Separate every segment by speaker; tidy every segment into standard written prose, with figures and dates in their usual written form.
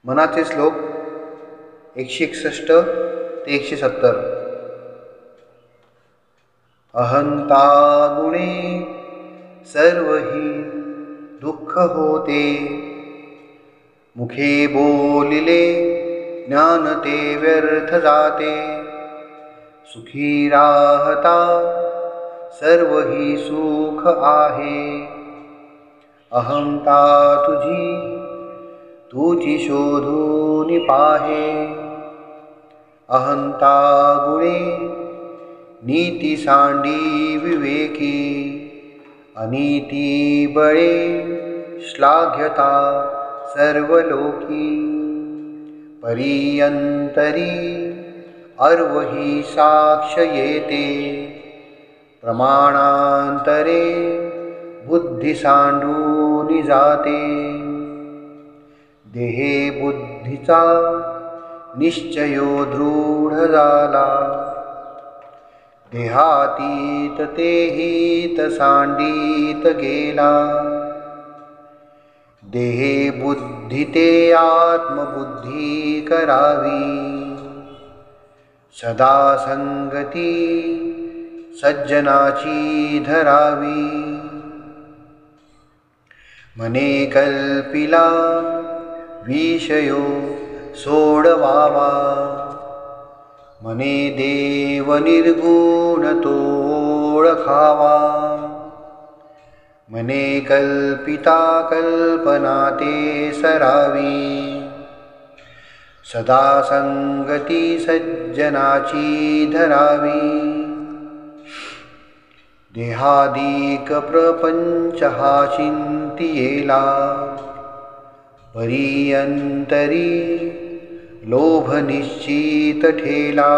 Speaker 1: मनाचे श्लोक 161 ते 170. अहंता गुणे सर्व ही दुःख होते, मुखे बोलिले ज्ञान ते व्यर्थ जाते. सुखी राहता सर्व ही सुख आहे, अहंता तुझी शोधून पाहे. अहंता गुणे नीती सांडी विवेकी, अनीती बळे श्लाघ्यता सर्व लोकी. परियंतरी अर्वही साक्ष येते, प्रमाणांतरे बुद्धी सांडून जाते. देहे बुद्धीचा निश्चयो दृढ झाला, देहातीत तेहीत सांडीत गेला. देहे बुद्धी ते आत्मबुद्धी करावी, सदा संगती सज्जनाची धरावी. मने कल्पिला विषयो सोडवावा, मने देव निर्गुण तो ओळखावा. मने कल्पिता कल्पना ते सरावी, सदा संगती सज्जनाची धरावी. देहादिक प्रपंच हा चिंतियेला, परियंतरी लोभ निश्चित ठेला.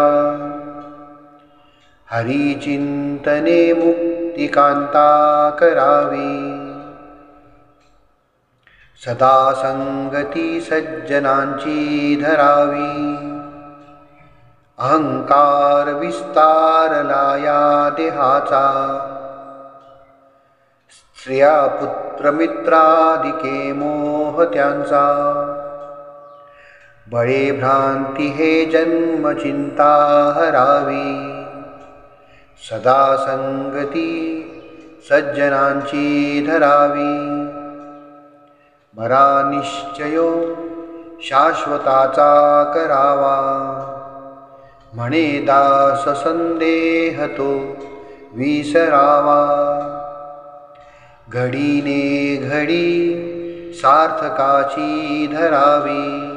Speaker 1: हरी चिंतने मुक्तिकांता करावी, सदा संगती सज्जनांची धरावी. अहंकार विस्तारला या देहाचा, स्त्रिया पुत्र मित्रादिके मोह त्यांचा. बळे भ्रांती हे जन्म चिंता हरावी, सदा संगती सज्जनांची धरावी. मरा निश्चयो शाश्वताचा करावा, म्हणे दास संदेह तो विसरावा. घडीने घडी सार्थकाची धरावी,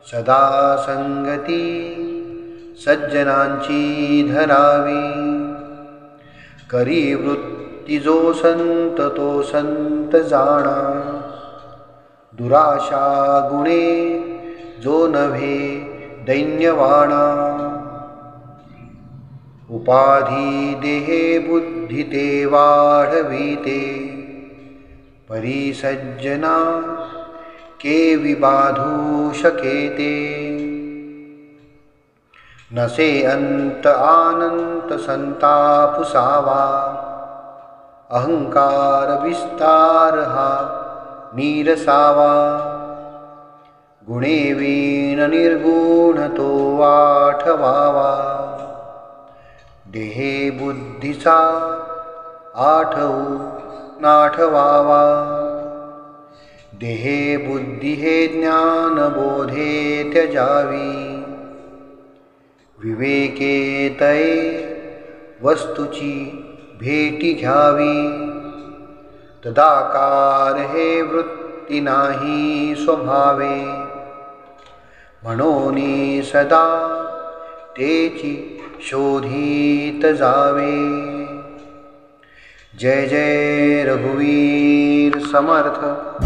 Speaker 1: सदा संगती सज्जनांची धरावी. करी वृत्ती जो संत तो संत जाणा, दुराशा गुणे जो नव्हे दैन्यवाणा. उपाधी देहे बुद्धी ते वाढविते, परिसज्जना केवी बाधू शकेते. नसे अंत आनंत संतापुसावा, अहंकार विस्तार हा नीरसावा. गुणे वीण निर्गुण तो आठवावा, देहे बुद्धीचा आठवू नाठवावा. देहे बुद्धी हे ज्ञान बोधे त्यजावी, विवेके तये वस्तूची भेटी घ्यावी. तदाकार हे वृत्ती नाही स्वभावे, म्हणून सदा तेची शोधित जावे. जय जय रघुवीर समर्थ.